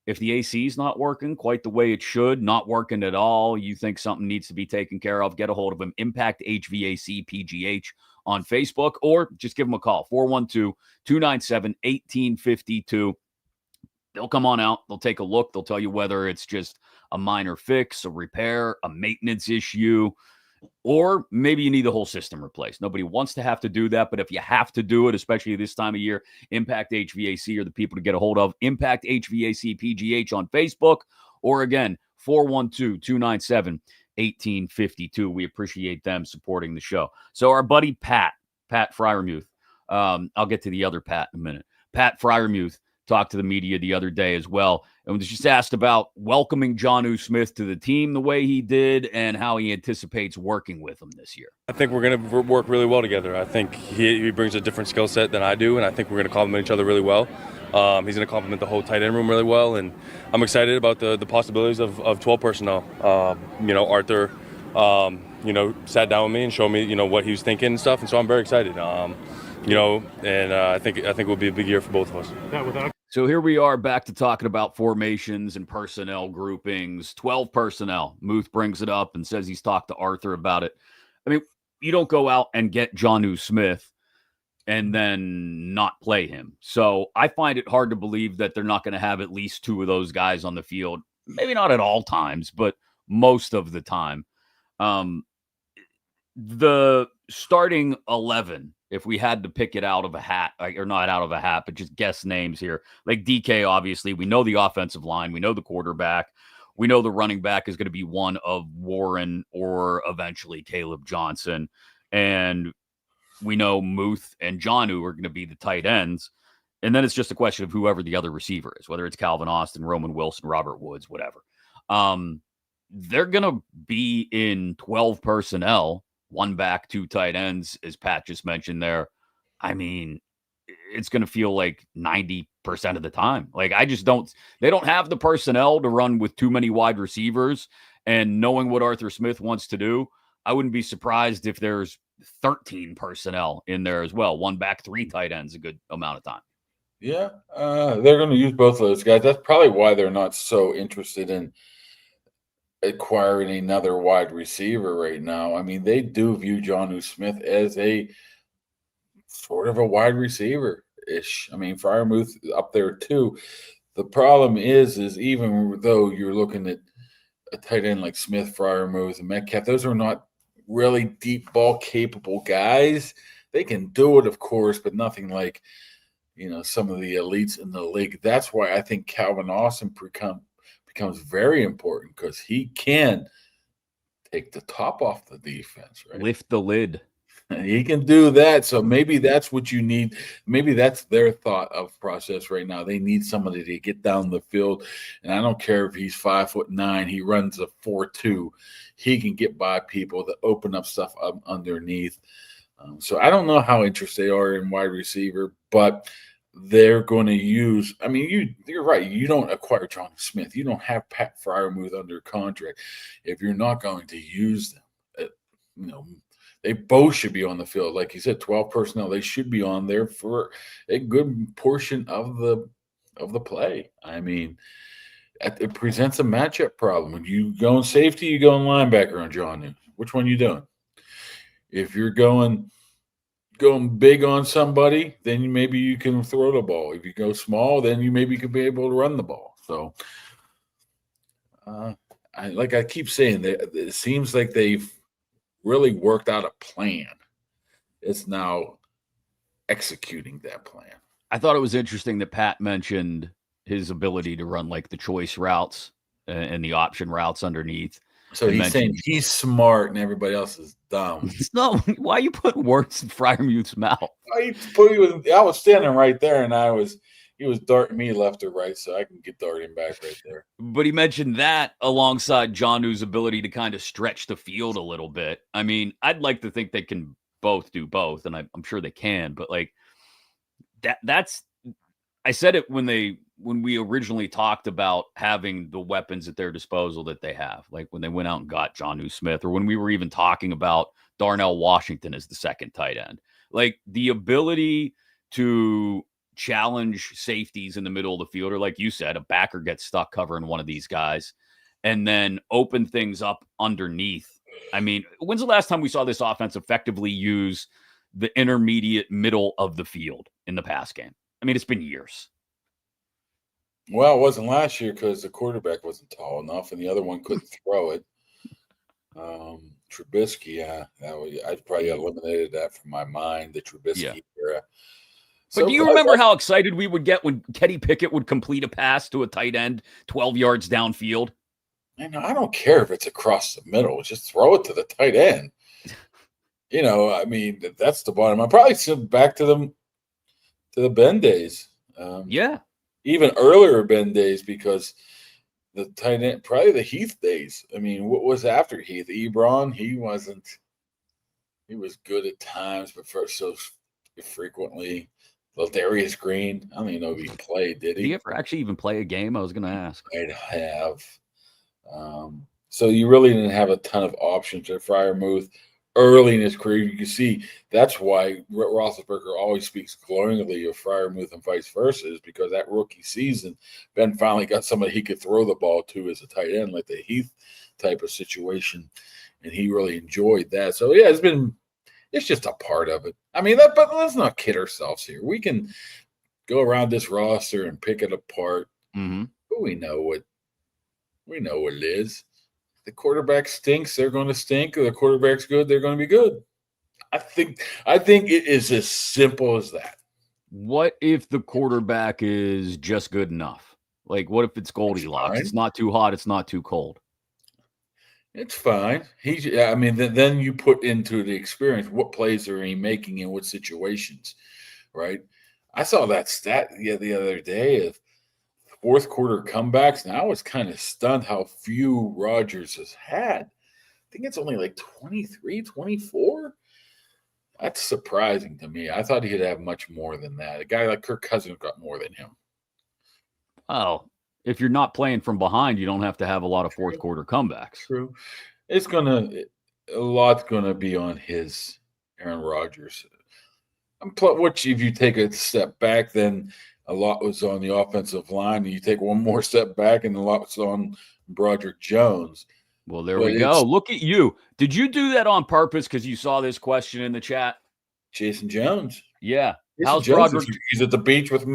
Speaker 1: if the AC is not working quite the way it should, not working at all, you think something needs to be taken care of, get a hold of them, Impact HVAC PGH on Facebook, or just give them a call, 412-297-1852. They'll come on out. They'll take a look. They'll tell you whether it's just a minor fix, a repair, a maintenance issue, or maybe you need the whole system replaced. Nobody wants to have to do that, but if you have to do it, especially this time of year, Impact HVAC are the people to get a hold of. Impact HVAC PGH on Facebook, or again, 412-297-1852. We appreciate them supporting the show. So our buddy Pat Freiermuth, I'll get to the other Pat in a minute. Pat Freiermuth talked to the media the other day as well, and was just asked about welcoming Jonnu Smith to the team the way he did and how he anticipates working with him this year.
Speaker 8: I think we're going to work really well together. I think he brings a different skill set than I do, and I think we're going to complement each other really well. He's going to complement the whole tight end room really well, and I'm excited about the possibilities of 12 personnel. Arthur, sat down with me and showed me, what he was thinking and stuff, and so I'm very excited. I think it will be a big year for both of us.
Speaker 1: So here we are back to talking about formations and personnel groupings. 12 personnel. Muth brings it up and says he's talked to Arthur about it. I mean, you don't go out and get Jonnu Smith and then not play him. So I find it hard to believe that they're not going to have at least 2 of those guys on the field. Maybe not at all times, but most of the time. The starting 11, if we had to pick it out of a hat, or not out of a hat, but just guess names here. Like DK, obviously, we know the offensive line, we know the quarterback, we know the running back is going to be one of Warren or eventually Caleb Johnson, and we know Muth and Jonnu are going to be the tight ends, and then it's just a question of whoever the other receiver is, whether it's Calvin Austin, Roman Wilson, Robert Woods, whatever. They're going to be in 12 personnel. 1 back, 2 tight ends, as Pat just mentioned there. I mean, it's going to feel like 90% of the time. Like, they don't have the personnel to run with too many wide receivers, and knowing what Arthur Smith wants to do, I wouldn't be surprised if there's 13 personnel in there as well. One back, 3 tight ends a good amount of time.
Speaker 2: Yeah, they're going to use both of those guys. That's probably why they're not so interested in acquiring another wide receiver right now. I mean, they do view Jonnu Smith as a sort of a wide receiver-ish. I mean, Freiermuth up there too. The problem is even though you're looking at a tight end like Smith, Freiermuth, and Metcalf, those are not really deep ball capable guys. They can do it, of course, but nothing like, some of the elites in the league. That's why I think Calvin Austin becomes very important, because he can take the top off the defense, right?
Speaker 1: Lift the lid.
Speaker 2: He can do that. So maybe that's what you need. Maybe that's their thought of process right now. They need somebody to get down the field. And I don't care if he's 5'9", he runs a 4.2. He can get by people to open up stuff up underneath. So I don't know how interested they are in wide receiver, but they're going to use. I mean, you're right. You don't acquire Jonnu Smith. You don't have Pat Freiermuth under contract if you're not going to use them. They both should be on the field. Like you said, 12 personnel, they should be on there for a good portion of the play. I mean, it presents a matchup problem. When you go in safety, you go in linebacker on Jonnu. Which one you doing? If you're going big on somebody, then maybe you can throw the ball. If you go small, then you maybe could be able to run the ball. So, I keep saying, it seems like they've really worked out a plan. It's now executing that plan.
Speaker 1: I thought it was interesting that Pat mentioned his ability to run like the choice routes and the option routes underneath.
Speaker 2: So he's saying he's smart and everybody else is dumb.
Speaker 1: No, why you put words in Freiermuth's mouth?
Speaker 2: I was standing right there, and he was darting me left or right, so I can get darting back right there.
Speaker 1: But he mentioned that alongside Jonnu's ability to kind of stretch the field a little bit. I mean, I'd like to think they can both do both, and I'm sure they can. But like that's I said it when we originally talked about having the weapons at their disposal that they have, like when they went out and got Jonnu Smith, or when we were even talking about Darnell Washington as the second tight end. Like the ability to challenge safeties in the middle of the field, or like you said, a backer gets stuck covering one of these guys, and then open things up underneath. I mean, when's the last time we saw this offense effectively use the intermediate middle of the field in the pass game? I mean, it's been years.
Speaker 2: Well, it wasn't last year because the quarterback wasn't tall enough, and the other one couldn't throw it. Trubisky, I probably eliminated that from my mind, the Trubisky era.
Speaker 1: But do you remember how excited we would get when Kenny Pickett would complete a pass to a tight end 12 yards downfield?
Speaker 2: I don't care if it's across the middle. Just throw it to the tight end. I mean, that's the bottom. I probably sent back to the Ben days. Even earlier Ben days, because the tight end, probably the Heath days. I mean, what was after Heath? Ebron, he was good at times, but so frequently. Darius Green, I don't even know if he played, did he?
Speaker 1: Did he ever actually even play a game? I was going to ask.
Speaker 2: I'd have. So you really didn't have a ton of options at Freiermuth early in his career. You can see that's why Roethlisberger always speaks glowingly of Freiermuth and vice versa, is because that rookie season, Ben finally got somebody he could throw the ball to as a tight end, like the Heath type of situation, and he really enjoyed that. So, yeah, it's just a part of it. I mean, but let's not kid ourselves here. We can go around this roster and pick it apart, but we know what it is. The quarterback stinks, they're going to stink. Or the quarterback's good, they're going to be good. I think it is as simple as that.
Speaker 1: What if the quarterback is just good enough? Like, what if it's Goldilocks? It's not too hot, it's not too cold.
Speaker 2: It's fine. Then you put into the experience, what plays are he making in what situations, right? I saw that stat the other day of fourth quarter comebacks, and I was kind of stunned how few Rodgers has had. I think it's only like 23, 24. That's surprising to me. I thought he'd have much more than that. A guy like Kirk Cousins got more than him.
Speaker 1: Oh, if you're not playing from behind, you don't have to have a lot of fourth quarter comebacks.
Speaker 2: True. A lot's gonna be on his Aaron Rodgers. Which, if you take a step back, then a lot was on the offensive line, and you take one more step back, and a lot's on Broderick Jones.
Speaker 1: Well, there we go. Look at you. Did you do that on purpose because you saw this question in the chat?
Speaker 2: Jason Jones.
Speaker 1: Yeah.
Speaker 2: How's Broderick? He's at the beach with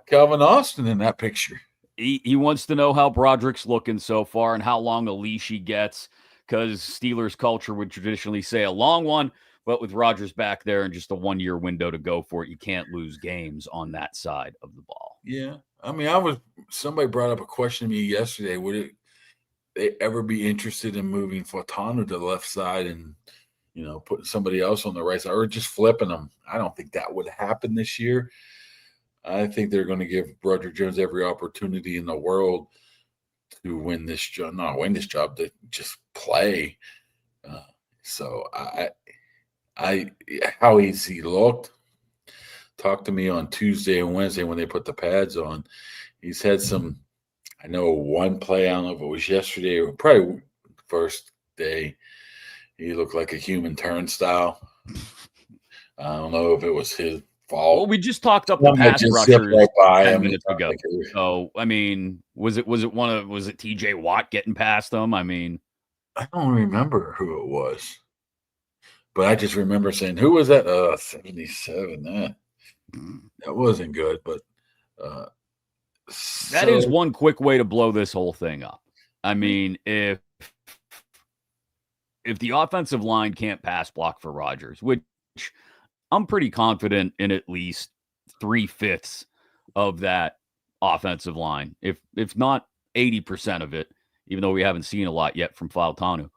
Speaker 2: Calvin Austin in that picture.
Speaker 1: He wants to know how Broderick's looking so far and how long a leash he gets, because Steelers culture would traditionally say a long one, but with Rodgers back there and just a 1-year window to go for it, you can't lose games on that side of the ball.
Speaker 2: Yeah. I mean, somebody brought up a question to me yesterday. Would they ever be interested in moving Fortano to the left side and, putting somebody else on the right side, or just flipping them? I don't think that would happen this year. I think they're going to give Broderick Jones every opportunity in the world to win this job, not win this job, to just play. So how easy he looked. Talked to me on Tuesday and Wednesday when they put the pads on. He's had some, I know one play, I don't know if it was yesterday or probably first day, he looked like a human turnstile. I don't know if it was his fault.
Speaker 1: Well, we just talked up the pass rushers 10 minutes ago. So, I mean, was it TJ Watt getting past them? I mean,
Speaker 2: I don't remember who it was, but I just remember saying, who was that? 77. That wasn't good, but
Speaker 1: that is one quick way to blow this whole thing up. I mean, if the offensive line can't pass block for Rodgers, which I'm pretty confident in at least 3/5 of that offensive line, if not 80% of it, even though we haven't seen a lot yet from Fautanu.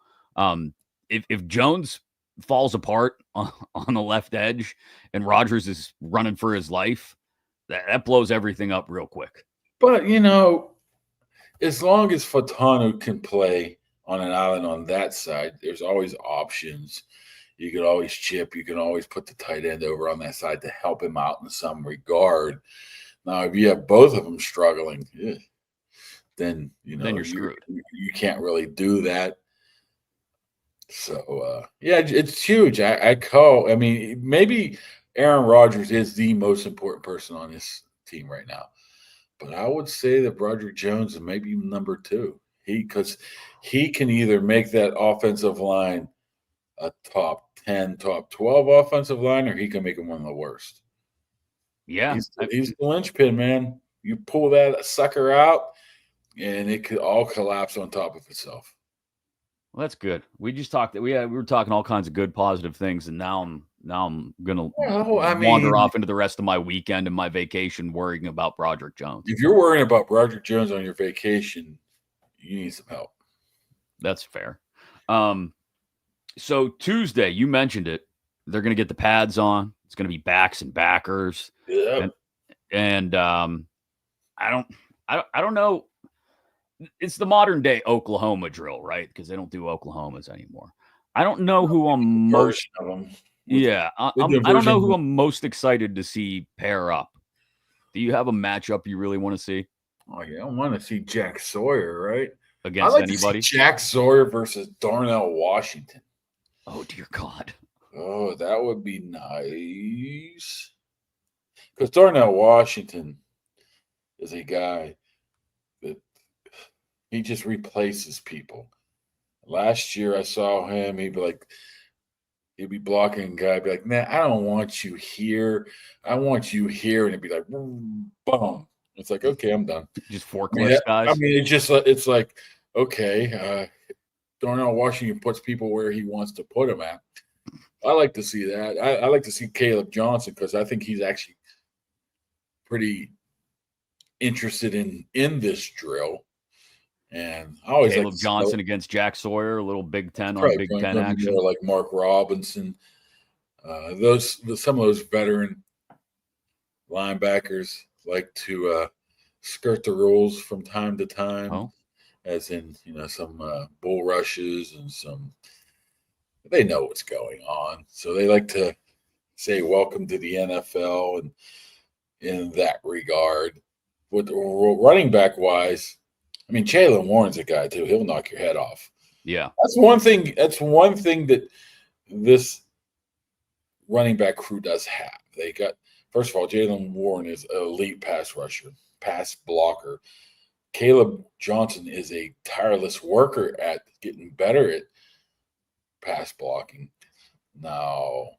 Speaker 1: If Jones falls apart on the left edge and Rodgers is running for his life, that blows everything up real quick.
Speaker 2: But, as long as Fautanu can play on an island on that side, there's always options. You can always chip. You can always put the tight end over on that side to help him out in some regard. Now, if you have both of them struggling, then
Speaker 1: you're screwed.
Speaker 2: You can't really do that. So, it's huge. I mean, maybe Aaron Rodgers is the most important person on this team right now. But I would say that Broderick Jones is maybe number 2. Because he can either make that offensive line a top 10, top 12 offensive line, or he can make him one of the worst.
Speaker 1: Yeah.
Speaker 2: He's the linchpin, man. You pull that sucker out, and it could all collapse on top of itself.
Speaker 1: Well, that's good. We just talked. We were talking all kinds of good, positive things, and now I'm gonna wander off into the rest of my weekend and my vacation worrying about Broderick Jones.
Speaker 2: If you're worrying about Broderick Jones on your vacation, you need some help.
Speaker 1: That's fair. So Tuesday, you mentioned it. They're going to get the pads on. It's going to be backs and backers.
Speaker 2: Yeah.
Speaker 1: And I don't know. It's the modern day Oklahoma drill, right? Because they don't do Oklahomas anymore. I don't know who I'm most. Yeah, I don't know who I'm most excited to see pair up. Do you have a matchup you really want to see?
Speaker 2: Oh yeah, I want to see Jack Sawyer, right?
Speaker 1: Against anybody?
Speaker 2: Jack Sawyer versus Darnell Washington.
Speaker 1: Oh dear God.
Speaker 2: Oh, that would be nice. Because Darnell Washington is a guy that he just replaces people. Last year I saw him, he'd be blocking a guy, I'd be like, man, I don't want you here. I want you here. And it'd be like, boom. It's like, okay, I'm done.
Speaker 1: Just forklift guys.
Speaker 2: I mean, it's like, okay, Darnell Washington puts people where he wants to put them at. I like to see that. I like to see Caleb Johnson because I think he's actually pretty interested in this drill. And I always
Speaker 1: Caleb Johnson against Jack Sawyer, a little Big Ten on Big Ten action.
Speaker 2: More like Mark Robinson. Some of those veteran linebackers like to skirt the rules from time to time, as in some bull rushes and some. They know what's going on, so they like to say "Welcome to the NFL" and in that regard. With running back wise, I mean, Jaylen Warren's a guy too. He'll knock your head off.
Speaker 1: Yeah,
Speaker 2: that's one thing. That's one thing that this running back crew does have. They got, first of all, Jalen Warren is an elite pass rusher, pass blocker. Caleb Johnson is a tireless worker at getting better at pass blocking. Now,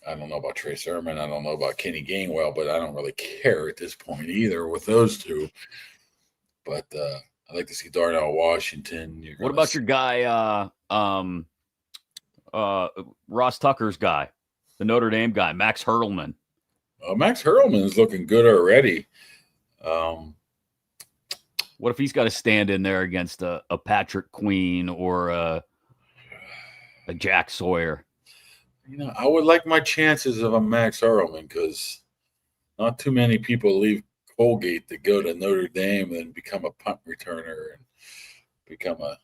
Speaker 2: I don't know about Trey Sermon. I don't know about Kenny Gainwell, but I don't really care at this point either with those two. But I'd like to see Darnell Washington.
Speaker 1: What about your guy, Ross Tucker's guy, the Notre Dame guy, Max Hurlman?
Speaker 2: Max Hurlman is looking good already.
Speaker 1: What if he's got to stand in there against a Patrick Queen or a Jack Sawyer?
Speaker 2: I would like my chances of a Max Hurlman because not too many people leave Colgate to go to Notre Dame and become a punt returner and become a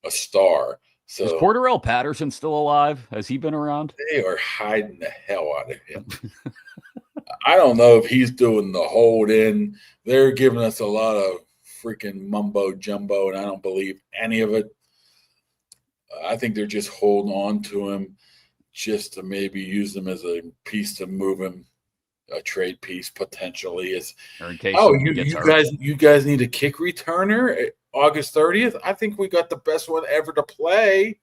Speaker 2: star. So
Speaker 1: is Cordarrelle Patterson still alive? Has he been around?
Speaker 2: They are hiding the hell out of him. I don't know if he's doing the hold in. They're giving us a lot of freaking mumbo jumbo, and I don't believe any of it. I think they're just holding on to him just to maybe use him as a piece to move him, a trade piece potentially.
Speaker 1: Or in case
Speaker 2: you guys need a kick returner at August 30th. I think we got the best one ever to play.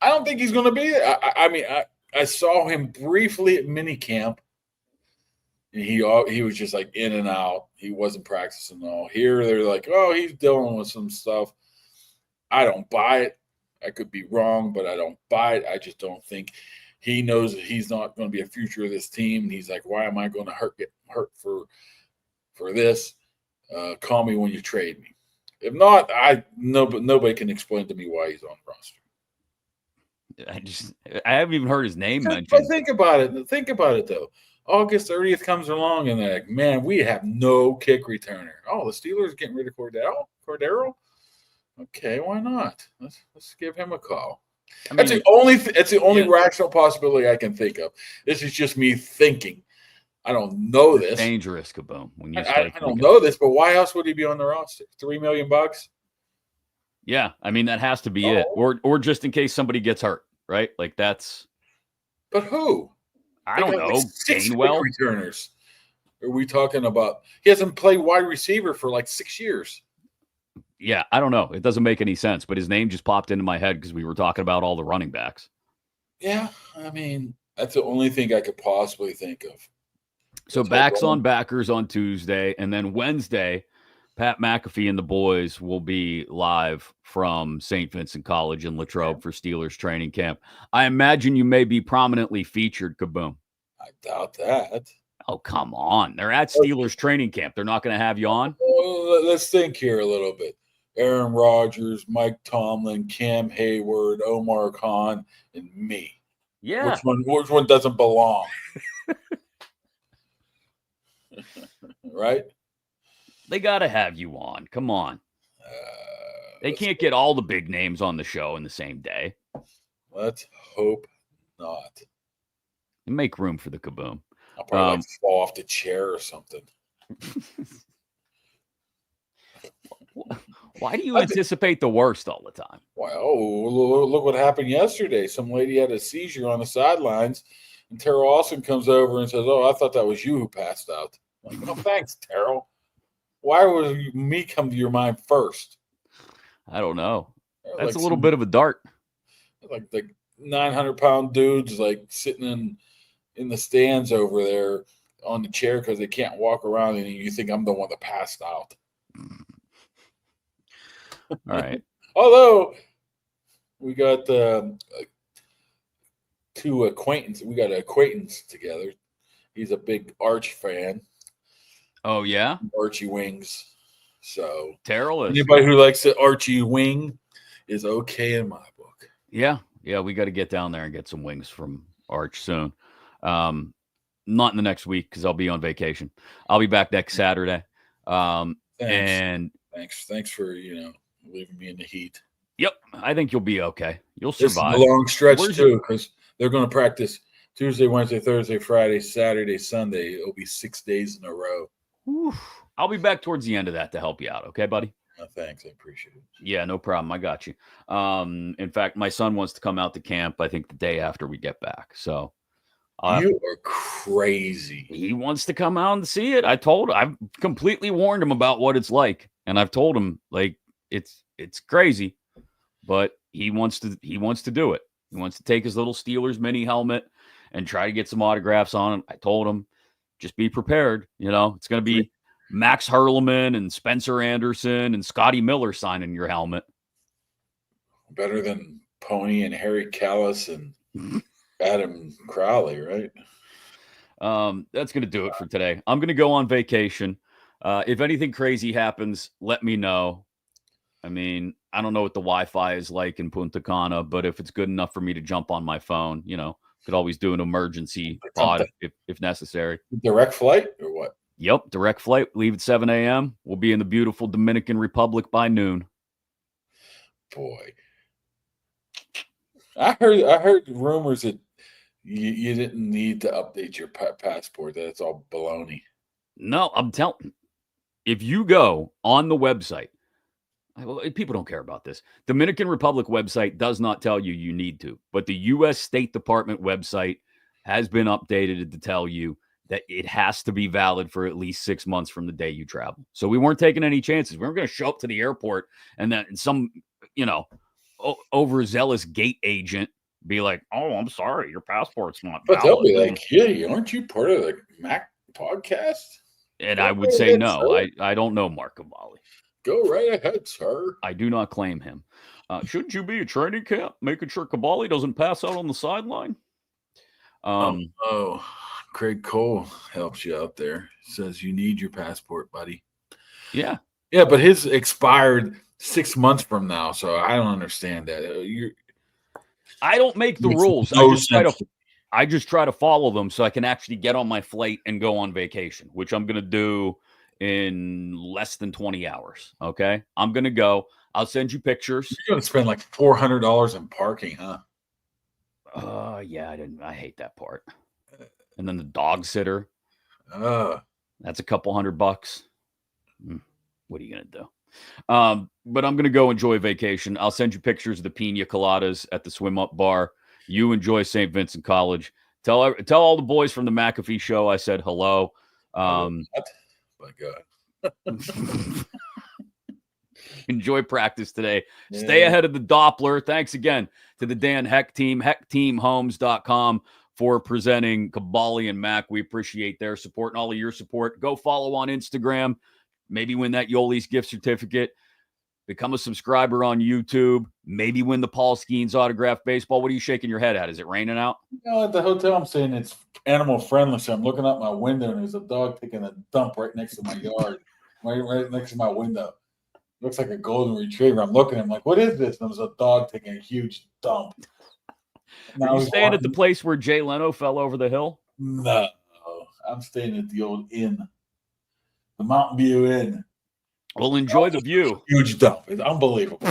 Speaker 2: I don't think he's going to be there. I saw him briefly at minicamp. And he was just like in and out. He wasn't practicing at all. Here they're like, oh, he's dealing with some stuff. I don't buy it. I could be wrong, but I don't buy it. I just don't think he knows that he's not going to be a future of this team. And he's like, why am I going to get hurt for this? Call me when you trade me. If not, nobody can explain to me why he's on the roster.
Speaker 1: I haven't even heard his name mentioned.
Speaker 2: But think about it. Think about it though. August 30th comes along and they're like, man, we have no kick returner. Oh, the Steelers are getting rid of Cordero? Okay, why not? Let's give him a call. That's the only rational possibility I can think of. This is just me thinking. I don't know this.
Speaker 1: Dangerous, Kaboom. When
Speaker 2: I don't know this, but why else would he be on the roster? $3 million?
Speaker 1: Yeah, that has to be it. Or just in case somebody gets hurt, right? Like that's.
Speaker 2: But who?
Speaker 1: I don't know. Gainwell
Speaker 2: returners. Are we talking about? He hasn't played wide receiver for like 6 years.
Speaker 1: Yeah, I don't know. It doesn't make any sense, but his name just popped into my head because we were talking about all the running backs.
Speaker 2: Yeah, that's the only thing I could possibly think of.
Speaker 1: So backs on backers on Tuesday, and then Wednesday, Pat McAfee and the boys will be live from St. Vincent College in Latrobe for Steelers training camp. I imagine you may be prominently featured, Kaboom.
Speaker 2: I doubt that.
Speaker 1: Oh, come on. They're at Steelers training camp. They're not going to have you on?
Speaker 2: Well, let's think here a little bit. Aaron Rodgers, Mike Tomlin, Cam Hayward, Omar Khan, and me.
Speaker 1: Yeah.
Speaker 2: Which one doesn't belong? Right?
Speaker 1: They got to have you on. Come on. They can't get all the big names on the show in the same day.
Speaker 2: Let's hope not.
Speaker 1: Make room for the Kaboom.
Speaker 2: I'll probably fall off the chair or something.
Speaker 1: Why do you anticipate the worst all the time?
Speaker 2: Well, look what happened yesterday. Some lady had a seizure on the sidelines, and Terrell Austin comes over and says, "Oh, I thought that was you who passed out." I'm like, "No, thanks, Terrell. Why would me come to your mind first?"
Speaker 1: I don't know. That's
Speaker 2: like
Speaker 1: a little bit of a dart.
Speaker 2: Like the 900-pound dudes like sitting in the stands over there on the chair because they can't walk around, and you think I'm the one that passed out.
Speaker 1: All right.
Speaker 2: Although we got two acquaintances. We got an acquaintance together. He's a big Arch fan.
Speaker 1: Oh, yeah?
Speaker 2: Archie wings. So
Speaker 1: Terrell is.
Speaker 2: Anybody who likes the Archie wing is okay in my book.
Speaker 1: Yeah. Yeah, we got to get down there and get some wings from Arch soon. Not in the next week because I'll be on vacation. I'll be back next Saturday.
Speaker 2: Thanks.
Speaker 1: And
Speaker 2: thanks for leaving me in the heat.
Speaker 1: Yep, I think you'll be okay. You'll survive.
Speaker 2: This is a long stretch too because they're going to practice Tuesday, Wednesday, Thursday, Friday, Saturday, Sunday. It'll be 6 days in a row.
Speaker 1: I'll be back towards the end of that to help you out. Okay, buddy?
Speaker 2: Thanks, I appreciate it.
Speaker 1: Yeah, no problem. I got you. In fact, my son wants to come out to camp, I think the day after we get back. So
Speaker 2: You are crazy.
Speaker 1: he wants to come out and see it. I've completely warned him about what it's like. And I've told him like it's crazy, but he wants to do it. He wants to take his little Steelers mini helmet and try to get some autographs on him. I told him, just be prepared. It's going to be Max Hurleman and Spencer Anderson and Scotty Miller signing your helmet.
Speaker 2: Better than Pony and Harry Callis and Adam Crowley, right?
Speaker 1: That's going to do it for today. I'm going to go on vacation. If anything crazy happens, let me know. I mean, I don't know what the Wi-Fi is like in Punta Cana, but if it's good enough for me to jump on my phone, could always do an emergency pod if necessary.
Speaker 2: Direct flight or what?
Speaker 1: Yep, direct flight. Leave at 7 a.m. We'll be in the beautiful Dominican Republic by noon.
Speaker 2: Boy, I heard rumors that you didn't need to update your passport. That it's all baloney.
Speaker 1: No, I'm telling. If you go on the website, people don't care about this. Dominican Republic website does not tell you need to, but the U.S. State Department website has been updated to tell you that it has to be valid for at least 6 months from the day you travel. So we weren't taking any chances. We weren't going to show up to the airport and then some, overzealous gate agent be like, "Oh, I'm sorry, your passport's not valid."
Speaker 2: But they'll be like, "Hey, aren't you part of the Mac podcast?"
Speaker 1: And I would say no. I don't know Mark Kaboly.
Speaker 2: Go right ahead, sir.
Speaker 1: I do not claim him. Shouldn't you be at training camp making sure Kaboly doesn't pass out on the sideline?
Speaker 2: Craig Cole helps you out there. Says you need your passport, buddy.
Speaker 1: Yeah.
Speaker 2: Yeah, but his expired 6 months from now, so I don't understand that.
Speaker 1: I don't make the rules. I just try to follow them so I can actually get on my flight and go on vacation, which I'm going to do in less than 20 hours. Okay. I'm going to go. I'll send you pictures.
Speaker 2: You're going to spend like $400 in parking, huh?
Speaker 1: Yeah, I hate that part. And then the dog sitter. That's a couple $100. What are you going to do? But I'm going to go enjoy vacation. I'll send you pictures of the pina coladas at the swim up bar. You enjoy St. Vincent College. Tell all the boys from the McAfee show I said hello.
Speaker 2: My God.
Speaker 1: Enjoy practice today. Yeah. Stay ahead of the Doppler. Thanks again to the Dan Heck team, heckteamhomes.com for presenting Kaboly+Mack. We appreciate their support and all of your support. Go follow on Instagram. Maybe win that Yoli's gift certificate. Become a subscriber on YouTube. Maybe win the Paul Skeens autographed baseball. What are you shaking your head at? Is it raining out?
Speaker 2: At the hotel I'm saying it's animal friendly. So I'm looking out my window and there's a dog taking a dump right next to my yard, right next to my window. Looks like a golden retriever. I'm looking. I'm like, what is this? And there's a dog taking a huge dump.
Speaker 1: Are you staying at the place where Jay Leno fell over the hill?
Speaker 2: No, I'm staying at the old inn, the Mountain View Inn.
Speaker 1: Well, enjoy the view.
Speaker 2: Huge dump. It's unbelievable.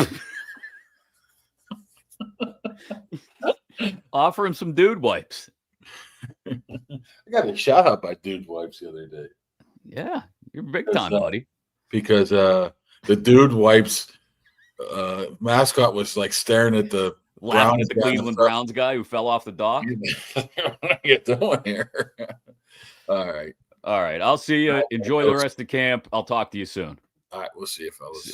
Speaker 1: Offer him some dude wipes.
Speaker 2: I got a shout out by dude wipes the other day.
Speaker 1: Yeah, you're big time, buddy.
Speaker 2: Because the dude wipes mascot was like staring at the
Speaker 1: laughing at the Cleveland Browns guy who fell off the dock.
Speaker 2: What are you doing here? All right.
Speaker 1: I'll see you. Enjoy the rest of camp. I'll talk to you soon.
Speaker 2: All right, we'll see you, fellas.